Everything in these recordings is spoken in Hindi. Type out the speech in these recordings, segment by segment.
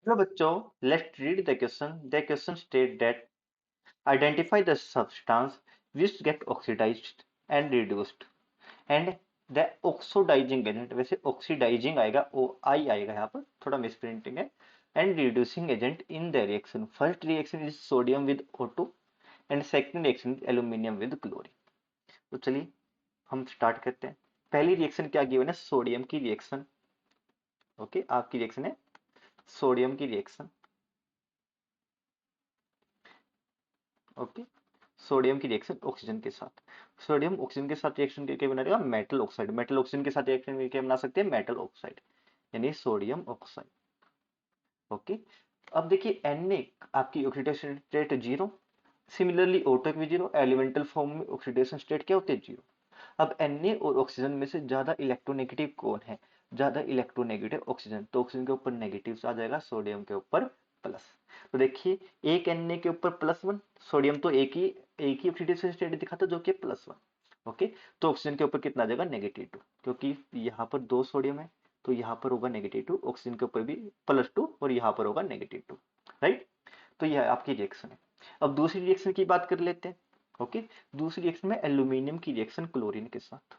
हेलो बच्चों, let's read the question. The question state that identify the substance which get oxidized and reduced and the oxidizing agent. वैसे ऑक्सीडाइजिंग आएगा, ओ आई आएगा, यहाँ पर थोड़ा मिसप्रिंटिंग है. And reducing agent in the reaction. First reaction is sodium with O2 and second reaction is aluminium with chlorine. तो चलिए हम स्टार्ट करते हैं. पहली रिएक्शन क्या गिवन है? सोडियम की रिएक्शन. ओके, आपकी रिएक्शन है सोडियम की रिएक्शन. ओके, सोडियम की रिएक्शन ऑक्सीजन के साथ. सोडियम ऑक्सीजन के साथ रिएक्शन करके बना मेटल ऑक्साइड. मेटल ऑक्सीजन के साथ रिएक्शन करके बना सकते हैं मेटल ऑक्साइड, यानी सोडियम ऑक्साइड. ओके, अब देखिए Na आपकी oxidation state zero. Similarly O2 भी जीरो. एलिमेंटल फॉर्म में ऑक्सीडेशन स्टेट क्या होते हैं? जीरो. अब Na और ऑक्सीजन में से ज्यादा इलेक्ट्रोनेगेटिव कौन है? ज्यादा इलेक्ट्रोनेगेटिव ऑक्सीजन. तो ऑक्सीजन के ऊपर नेगेटिव आ जाएगा, सोडियम के ऊपर प्लस. तो देखिए, एक Na के ऊपर +1. सोडियम तो एक ही ऑक्सीडेशन स्टेट दिखाता जो कि +1. ओके, तो ऑक्सीजन के ऊपर कितना आ जाएगा? -2. क्योंकि यहाँ पर दो सोडियम है, तो यहाँ पर होगा -2. ऑक्सीजन के ऊपर भी +2 और यहाँ पर होगा -2. राइट. तो यह आपकी रिएक्शन है. अब दूसरी रिएक्शन की बात कर लेते हैं. ओके, दूसरी रिएक्शन में एल्यूमिनियम की रिएक्शन क्लोरीन के साथ.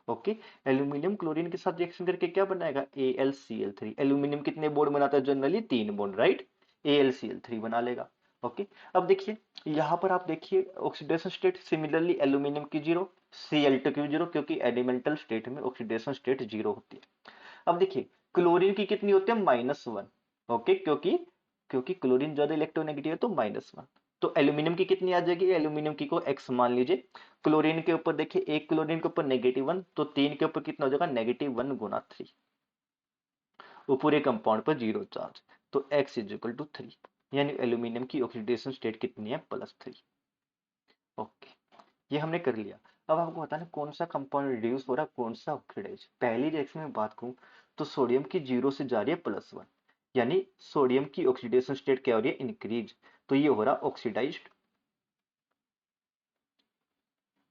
ओके, एल्यूमिनियम क्लोरीन के साथ रिएक्शन करके क्या बनाएगा? AlCl3. एल्यूमिनियम कितने बॉन्ड बनाता है जनरली? 3 bond, right. AlCl3 बना लेगा. ओके, अब देखिए यहां पर आप देखिए ऑक्सीडेशन स्टेट सिमिलरली एल्यूमिनियम की जीरो, Cl2 की जीरो, क्योंकि एलिमेंटल स्टेट में ऑक्सीडेशन स्टेट जीरो होती है. अब देखिए क्लोरीन की कितनी होती है? -1. ओके, क्योंकि क्योंकि क्लोरीन ज्यादा इलेक्ट्रोनेगेटिव है तो -1. तो एल्यूमिनियम की कितनी आ जाएगी? एल्यूमिनियम की को x मान लीजिए. क्लोरीन के ऊपर देखिए, एक क्लोरीन के ऊपर -1, तो 3 के ऊपर कितना हो जाएगा? -1 गुना 3. वो पूरे कंपाउंड पर जीरो चार्ज. तो x इज इक्वल टू 3. यानी एल्यूमिनियम की ऑक्सीडेशन स्टेट कितनी है? +3. ओके, ये हमने कर लिया. अब आपको बताना कौन सा कंपाउंड रिड्यूस हो रहा है, कौन सा ऑक्सीडाइज. पहली रिएक्शन में बात करूं तो सोडियम की जीरो से जा रही है +1, यानी सोडियम की ऑक्सीडेशन स्टेट क्या हो रही है? इंक्रीज. तो ये हो रहा ऑक्सीडाइज्ड.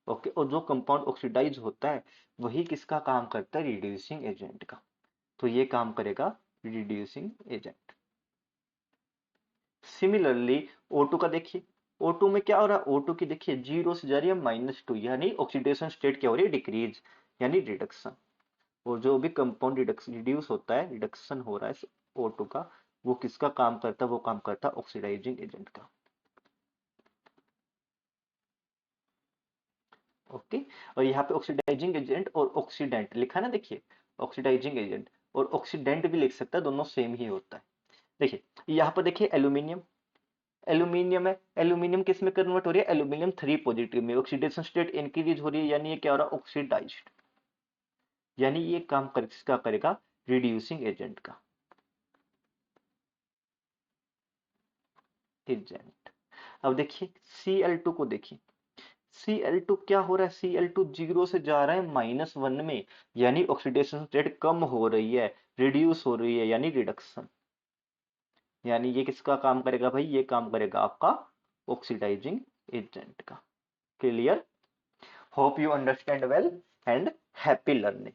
ओके, और जो कंपाउंड ऑक्सीडाइज होता है वही किसका काम करता है? रिड्यूसिंग एजेंट का. तो ये काम करेगा रिड्यूसिंग एजेंट. सिमिलरली O2 का देखिए, O2 में क्या हो रहा है? O2 की देखिए जीरो से जा रही है -2, यानी ऑक्सीडेशन स्टेट क्या हो रही है? डिक्रीज, यानी रिडक्शन. और जो भी कंपाउंड रिड्यूस होता है, रिडक्शन हो रहा है O2 का, वो किसका काम करता है? वो काम करता है ऑक्सीडाइजिंग एजेंट का. ओके, और यहाँ पे ऑक्सीडाइजिंग एजेंट और ऑक्सीडेंट लिखा है ना, देखिए ऑक्सीडाइजिंग एजेंट और ऑक्सीडेंट भी लिख सकता है, दोनों सेम ही होता है. देखिए यहाँ पर देखिए एल्यूमिनियम. एल्यूमिनियम है, एल्यूमिनियम किस में कन्वर्ट हो रही है? एल्यूमिनियम 3 पॉजिटिव में. ऑक्सीडेशन स्टेट इंक्रीज हो रही है, यानी ये क्या हो रहा है? ऑक्सीडाइज्ड. यानी ये काम किसका करेगा? रिड्यूसिंग एजेंट का. एजेंट. अब देखिए Cl2 को देखिए. Cl2 क्या हो रहा है? Cl2 जीरो से जा रहा है -1 में, यानी ऑक्सीडेशन स्टेट कम हो रही है, रिड्यूस हो रही है, यानी रिडक्शन. यानी ये किसका काम करेगा भाई? ये काम करेगा आपका ऑक्सीडाइजिंग एजेंट का. Clear? Hope you understand well and happy learning.